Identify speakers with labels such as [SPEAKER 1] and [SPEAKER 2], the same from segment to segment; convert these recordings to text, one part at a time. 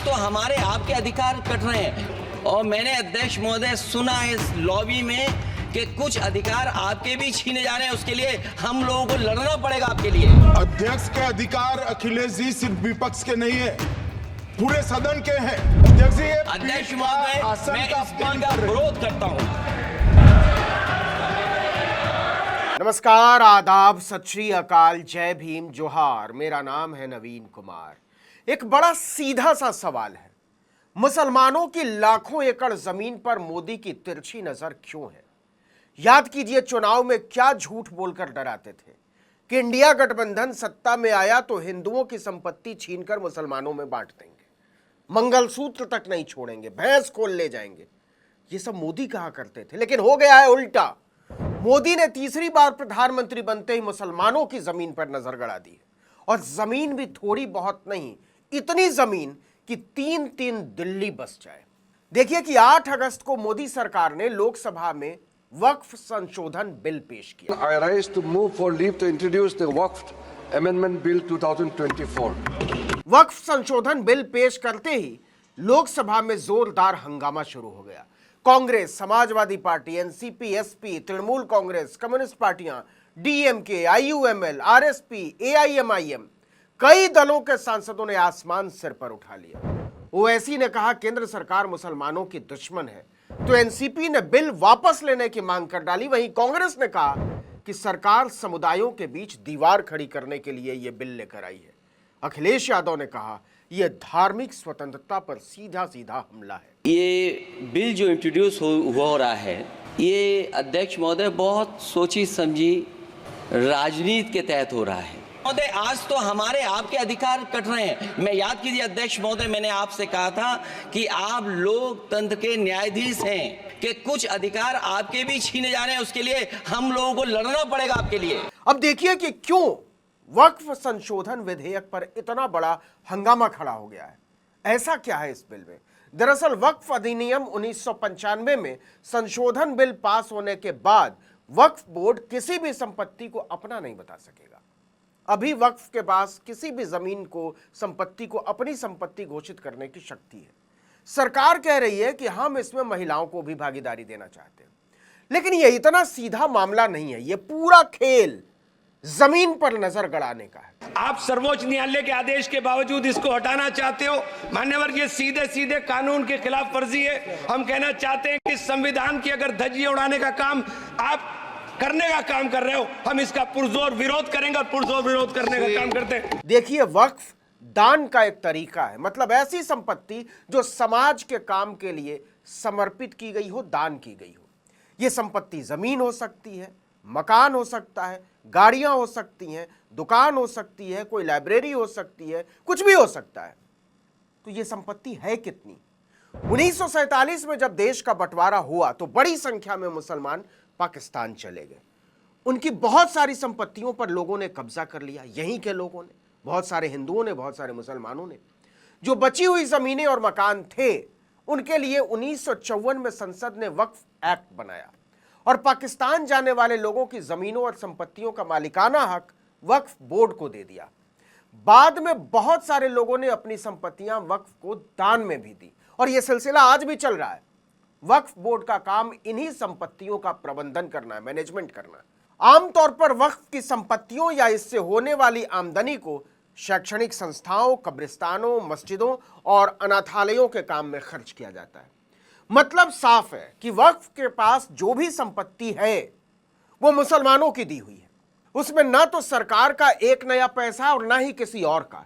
[SPEAKER 1] आज तो हमारे आपके अधिकार कट रहे हैं और मैंने अध्यक्ष महोदय सुना है इस लॉबी में कि कुछ अधिकार आपके भी छीने जा रहे हैं। उसके लिए हम लोगों को लड़ना पड़ेगा आपके लिए।
[SPEAKER 2] अध्यक्ष के अधिकार अखिलेश जी सिर्फ विपक्ष के नहीं है, पूरे सदन के हैं। अध्यक्ष जी,
[SPEAKER 1] अध्यक्ष महोदय, मैं इस बिल का विरोध करता हूं।
[SPEAKER 3] नमस्कार, आदाब, सत श्री अकाल, जय भीम, जोहार। मेरा नाम है नवीन कुमार। एक बड़ा सीधा सा सवाल है, मुसलमानों की लाखों एकड़ जमीन पर मोदी की तिरछी नजर क्यों है? याद कीजिए, चुनाव में क्या झूठ बोलकर डराते थे कि इंडिया गठबंधन सत्ता में आया तो हिंदुओं की संपत्ति छीनकर मुसलमानों में बांट देंगे, मंगलसूत्र तक नहीं छोड़ेंगे, भैंस खोल ले जाएंगे। ये सब मोदी कहा करते थे, लेकिन हो गया है उल्टा। मोदी ने तीसरी बार प्रधानमंत्री बनते ही मुसलमानों की जमीन पर नजर गड़ा दी है, और जमीन भी थोड़ी बहुत नहीं, इतनी जमीन कि 3-3 दिल्ली बस जाए। देखिए कि 8 अगस्त को मोदी सरकार ने लोकसभा में वक्फ संशोधन बिल पेश किया।
[SPEAKER 4] I rise to move for leave to introduce the Waqf Amendment Bill 2024.
[SPEAKER 3] वक्फ संशोधन बिल पेश करते ही लोकसभा में जोरदार हंगामा शुरू हो गया। Congress, Samajwadi party, NCP, SP, Trinamool Congress, communist पार्टियां, डीएमके, आईयूएमएल, आरएसपी, एआईएमआईएम, कई दलों के सांसदों ने आसमान सिर पर उठा लिया। ओवैसी ने कहा केंद्र सरकार मुसलमानों की दुश्मन है, तो एनसीपी ने बिल वापस लेने की मांग कर डाली। वहीं कांग्रेस ने कहा कि सरकार समुदायों के बीच दीवार खड़ी करने के लिए यह बिल लेकर आई है। अखिलेश यादव ने कहा यह धार्मिक स्वतंत्रता पर सीधा सीधा हमला है।
[SPEAKER 1] ये बिल जो इंट्रोड्यूस हो रहा है, ये अध्यक्ष महोदय बहुत सोची समझी राजनीति के तहत हो रहा है। महोदय, आज तो हमारे आपके अधिकार कट रहे हैं। मैं याद कीजिए अध्यक्ष महोदय, मैंने आपसे कहा था कि आप लोकतंत्र के न्यायाधीश हैं कि कुछ अधिकार आपके भी छीने जा रहे हैं। उसके लिए हम लोगों को लड़ना पड़ेगा आपके लिए।
[SPEAKER 3] अब देखिए कि क्यों वक्फ संशोधन विधेयक पर इतना बड़ा हंगामा खड़ा हो गया है। ऐसा क्या है इस बिल में? दरअसल वक्फ अधिनियम 1995 में संशोधन बिल पास होने के बाद वक्फ बोर्ड किसी भी संपत्ति को अपना नहीं बता सकेगा। अभी वक्फ के पास किसी भी जमीन को, संपत्ति को अपनी संपत्ति घोषित करने की शक्ति है। सरकार कह रही है कि हम इसमें महिलाओं को भी भागीदारी देना चाहते हैं, लेकिन यह इतना सीधा मामला नहीं है। यह पूरा खेल जमीन पर नजर गड़ाने का है।
[SPEAKER 5] आप सर्वोच्च न्यायालय के आदेश के बावजूद इसको हटाना चाहते हो। मान्यवर, ये सीधे सीधे कानून के खिलाफ वर्जी है। हम कहना चाहते हैं कि संविधान की अगर धज्जियां उड़ाने का काम आप करने का काम कर रहे हो, हम इसका पुरजोर विरोध करेंगे और पुरजोर विरोध करने का काम करते हैं।
[SPEAKER 3] देखिए, वक्फ दान का एक तरीका है, मतलब ऐसी संपत्ति जो समाज के काम के लिए समर्पित की गई हो, दान की गई हो। यह संपत्ति जमीन हो सकती है, मकान हो सकता है, गाड़ियां हो सकती हैं, दुकान हो सकती है, कोई लाइब्रेरी हो सकती है, कुछ भी हो सकता है। तो यह संपत्ति है कितनी? 1947 में जब देश का बंटवारा हुआ तो बड़ी संख्या में मुसलमान पाकिस्तान चले गए। उनकी बहुत सारी संपत्तियों पर लोगों ने कब्जा कर लिया, यहीं के लोगों ने, बहुत सारे हिंदुओं ने, बहुत सारे मुसलमानों ने। जो बची हुई जमीनें और मकान थे, उनके लिए 1954 में संसद ने वक्फ एक्ट बनाया और पाकिस्तान जाने वाले लोगों की जमीनों और संपत्तियों का मालिकाना हक वक्फ बोर्ड को दे दिया। बाद में बहुत सारे लोगों ने अपनी संपत्तियां वक्फ को दान में भी दी, और यह सिलसिला आज भी चल रहा है। वक्फ बोर्ड का काम इन्हीं संपत्तियों का प्रबंधन करना है, मैनेजमेंट करना है। आमतौर पर वक्फ की संपत्तियों या इससे होने वाली आमदनी को शैक्षणिक संस्थाओं, कब्रिस्तानों, मस्जिदों और अनाथालयों के काम में खर्च किया जाता है। मतलब साफ है कि वक्फ के पास जो भी संपत्ति है वो मुसलमानों की दी हुई है। उसमें ना तो सरकार का एक नया पैसा और ना ही किसी और का।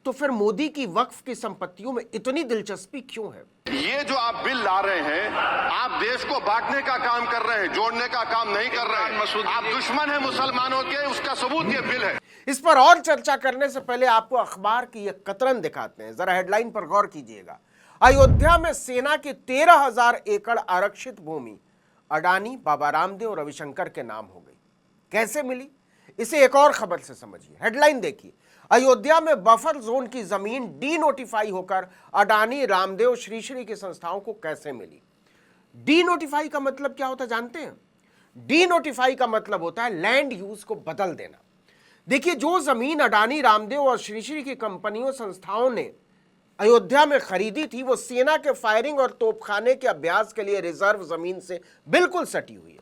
[SPEAKER 3] तो फिर मोदी की वक्फ की संपत्तियों में इतनी दिलचस्पी क्यों है?
[SPEAKER 6] ये जो आप बिल ला रहे हैं, आप देश को बांटने का काम कर रहे हैं, जोड़ने का काम नहीं कर रहे हैं। आप दुश्मन हैं मुसलमानों के, उसका सबूत ये बिल है।
[SPEAKER 3] इस पर और चर्चा करने से पहले आपको अखबार की एक कतरन दिखाते हैं। जरा हेडलाइन पर गौर कीजिएगा। अयोध्या में सेना की 13,000 एकड़ आरक्षित भूमि अडानी, बाबा रामदेव और रविशंकर के नाम हो गई। कैसे मिली, इसे एक और खबर से समझिए। हेडलाइन देखिए, अयोध्या में बफर जोन की जमीन डी नोटिफाई होकर अडानी, रामदेव, श्री श्री की संस्थाओं को कैसे मिली? डी नोटिफाई का मतलब क्या होता है जानते हैं? डी नोटिफाई का मतलब होता है लैंड यूज को बदल देना। देखिए, जो जमीन अडानी, रामदेव और श्री श्री की कंपनियों, संस्थाओं ने अयोध्या में खरीदी थी वो सेना के फायरिंग और तोपखाने के अभ्यास के लिए रिजर्व जमीन से बिल्कुल सटी हुई है।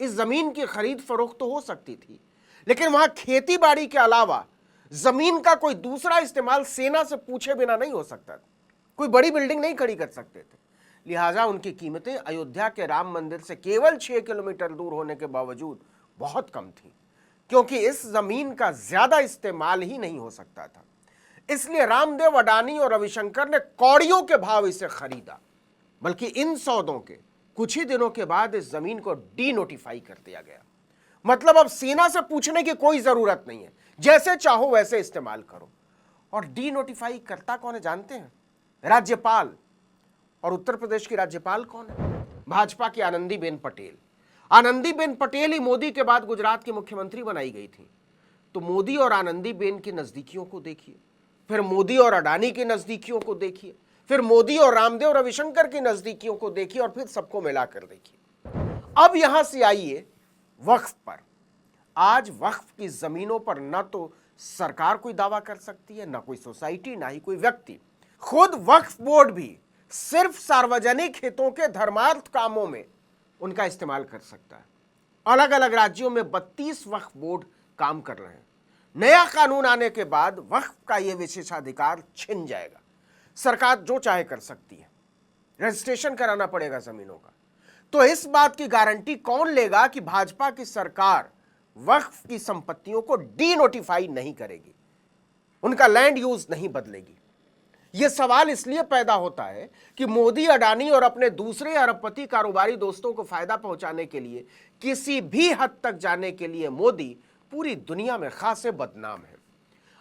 [SPEAKER 3] इस जमीन की खरीद फरोख्त तो हो सकती थी, लेकिन वहां खेती बाड़ी के अलावा जमीन का कोई दूसरा इस्तेमाल सेना से पूछे बिना नहीं हो सकता था। कोई बड़ी बिल्डिंग नहीं खड़ी कर सकते थे, लिहाजा उनकी कीमतें अयोध्या के राम मंदिर से केवल 6 किलोमीटर दूर होने के बावजूद बहुत कम थी, क्योंकि इस जमीन का ज्यादा इस्तेमाल ही नहीं हो सकता था। इसलिए रामदेव, अडानी और रविशंकर ने कौड़ियों के भाव इसे खरीदा। बल्कि इन सौदों के कुछ ही दिनों के बाद इस जमीन को डी नोटिफाई कर दिया गया। मतलब अब सेना से पूछने की कोई जरूरत नहीं है, जैसे चाहो वैसे इस्तेमाल करो। और डी नोटिफाई करता कौन है जानते हैं? राज्यपाल। और उत्तर प्रदेश की राज्यपाल कौन है? भाजपा की आनंदीबेन पटेल। आनंदीबेन पटेल ही मोदी के बाद गुजरात की मुख्यमंत्री बनाई गई थी। तो मोदी और आनंदीबेन की नजदीकियों को देखिए, फिर मोदी और अडानी की नजदीकियों को देखिए, फिर मोदी और रामदेव रविशंकर की नजदीकियों को देखिए, और फिर सबको मिलाकर देखिए। अब यहां से आइए वक्फ पर। आज वक्फ की जमीनों पर न तो सरकार कोई दावा कर सकती है, ना कोई सोसाइटी, ना ही कोई व्यक्ति। खुद वक्फ बोर्ड भी सिर्फ सार्वजनिक हितों के धर्मार्थ कामों में उनका इस्तेमाल कर सकता है। अलग अलग राज्यों में 32 वक्फ बोर्ड काम कर रहे हैं। नया कानून आने के बाद वक्फ का यह विशेषाधिकार छिन जाएगा। सरकार जो चाहे कर सकती है, रजिस्ट्रेशन कराना पड़ेगा जमीनों का। तो इस बात की गारंटी कौन लेगा कि भाजपा की सरकार वक्फ की संपत्तियों को डी नोटिफाई नहीं करेगी, उनका लैंड यूज नहीं बदलेगी? यह सवाल इसलिए पैदा होता है कि मोदी, अडानी और अपने दूसरे अरबपति कारोबारी दोस्तों को फायदा पहुंचाने के लिए किसी भी हद तक जाने के लिए मोदी पूरी दुनिया में खासे बदनाम है।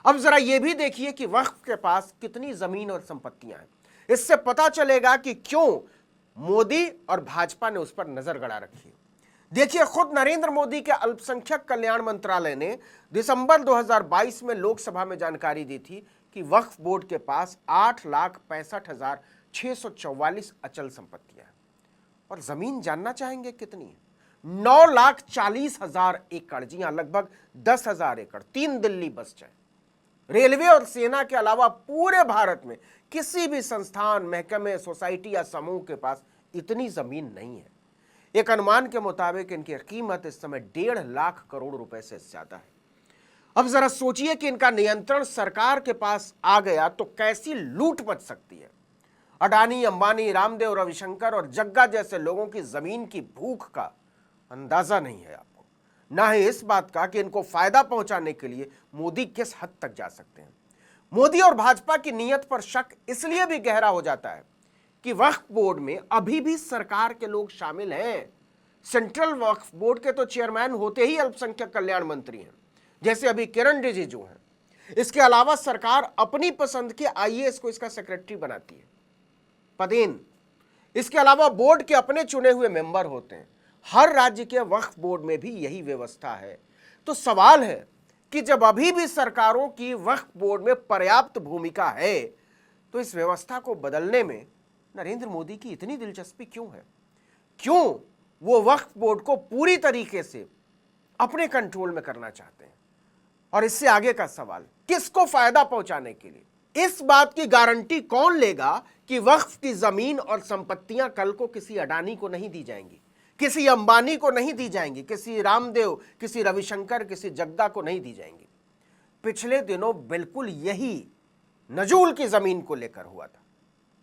[SPEAKER 3] अब जरा यह भी देखिए कि वक्फ के पास कितनी जमीन और संपत्तियां हैं। इससे पता चलेगा कि क्यों मोदी और भाजपा ने उस पर नजर गड़ा रखी है। देखिए, खुद नरेंद्र मोदी के अल्पसंख्यक कल्याण मंत्रालय ने दिसंबर 2022 में लोकसभा में जानकारी दी थी कि वक्फ बोर्ड के पास 8,65,644 अचल संपत्तियां हैं। और जमीन जानना चाहेंगे कितनी है? 9,40,000 एकड़। जी हां, लगभग 10,000 एकड़। 3 दिल्ली बस जाए। रेलवे और सेना के अलावा पूरे भारत में किसी भी संस्थान, महकमे, सोसाइटी या समूह के पास इतनी जमीन नहीं है। एक अनुमान के मुताबिक इनकी कीमत इस समय 1.5 लाख करोड़ रुपए से ज्यादा है। अब जरा सोचिए कि इनका नियंत्रण सरकार के पास आ गया तो कैसी लूट मच सकती है। अडानी, अंबानी, रामदेव, रविशंकर और जग्गा जैसे लोगों की जमीन की भूख का अंदाजा नहीं है आपको, ना ही इस बात का कि इनको फायदा पहुंचाने के लिए मोदी किस हद तक जा सकते हैं। मोदी और भाजपा की नीयत पर शक इसलिए भी गहरा हो जाता है कि वक्फ बोर्ड में अभी भी सरकार के लोग शामिल हैं। सेंट्रल वक्फ बोर्ड के तो चेयरमैन होते ही अल्पसंख्यक कल्याण मंत्री हैं, जैसे अभी किरण रिजिजू हैं। इसके अलावा सरकार अपनी पसंद के आईएएस को इसका सेक्रेटरी बनाती है, पदेन। इसके अलावा बोर्ड के अपने चुने हुए मेंबर होते हैं। हर राज्य के वक्फ बोर्ड में भी यही व्यवस्था है। तो सवाल है कि जब अभी भी सरकारों की वक्फ बोर्ड में पर्याप्त भूमिका है, तो इस व्यवस्था को बदलने में नरेंद्र मोदी की इतनी दिलचस्पी क्यों है? क्यों वो वक्फ बोर्ड को पूरी तरीके से अपने कंट्रोल में करना चाहते हैं? और इससे आगे का सवाल, किसको फायदा पहुंचाने के लिए? इस बात की गारंटी कौन लेगा कि वक्फ की जमीन और संपत्तियां कल को किसी अडानी को नहीं दी जाएंगी, किसी अंबानी को नहीं दी जाएंगी, किसी रामदेव, किसी रविशंकर, किसी जग्गा को नहीं दी जाएंगी? पिछले दिनों बिल्कुल यही नजूल की जमीन को लेकर हुआ था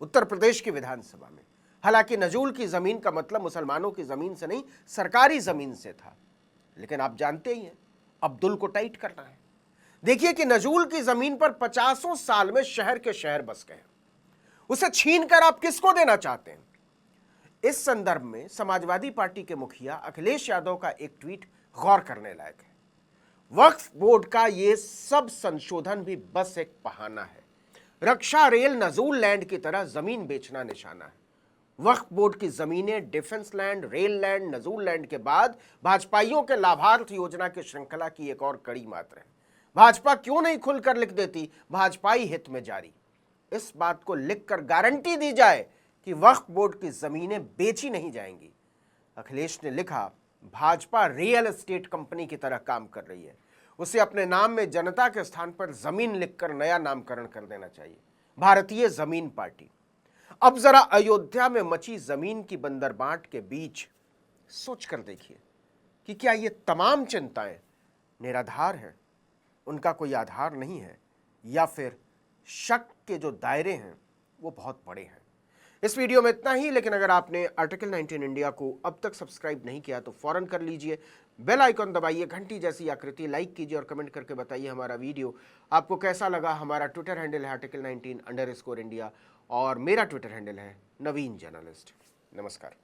[SPEAKER 3] उत्तर प्रदेश की विधानसभा में। हालांकि नजूल की जमीन का मतलब मुसलमानों की जमीन से नहीं, सरकारी जमीन से था। लेकिन आप जानते ही हैं, अब्दुल को टाइट करना है। देखिए कि नजूल की जमीन पर 50 साल में शहर के शहर बस गए, उसे छीनकर आप किसको देना चाहते हैं? इस संदर्भ में समाजवादी पार्टी के मुखिया अखिलेश यादव का एक ट्वीट गौर करने लायक है। वक्फ बोर्ड का ये सब संशोधन भी बस एक बहाना है। रक्षा, रेल, नजूल लैंड की तरह जमीन बेचना निशाना है। वक्फ बोर्ड की जमीनें डिफेंस लैंड, रेल लैंड, नजूल लैंड के बाद भाजपाइयों के लाभार्थ योजना की श्रृंखला की एक और कड़ी मात्र है। भाजपा क्यों नहीं खुलकर लिख देती भाजपाई हित में जारी? इस बात को लिखकर गारंटी दी जाए कि वक्फ बोर्ड की जमीनें बेची नहीं जाएंगी। अखिलेश ने लिखा, भाजपा रियल एस्टेट कंपनी की तरह काम कर रही है। उसे अपने नाम में जनता के स्थान पर जमीन लिखकर नया नामकरण कर देना चाहिए। भारतीय जमीन पार्टी। अब जरा अयोध्या में मची जमीन की बंदरबांट के बीच सोचकर देखिए कि क्या ये तमाम चिंताएं निराधार हैं, उनका कोई आधार नहीं है, या फिर शक के जो दायरे हैं वो बहुत बड़े हैं। इस वीडियो में इतना ही, लेकिन अगर आपने आर्टिकल 19 इंडिया को अब तक सब्सक्राइब नहीं किया तो फौरन कर लीजिए। बेल आइकॉन दबाइए, घंटी जैसी आकृति लाइक कीजिए और कमेंट करके बताइए हमारा वीडियो आपको कैसा लगा। हमारा ट्विटर हैंडल है आर्टिकल 19_इंडिया और मेरा ट्विटर हैंडल है नवीन जर्नलिस्ट। नमस्कार।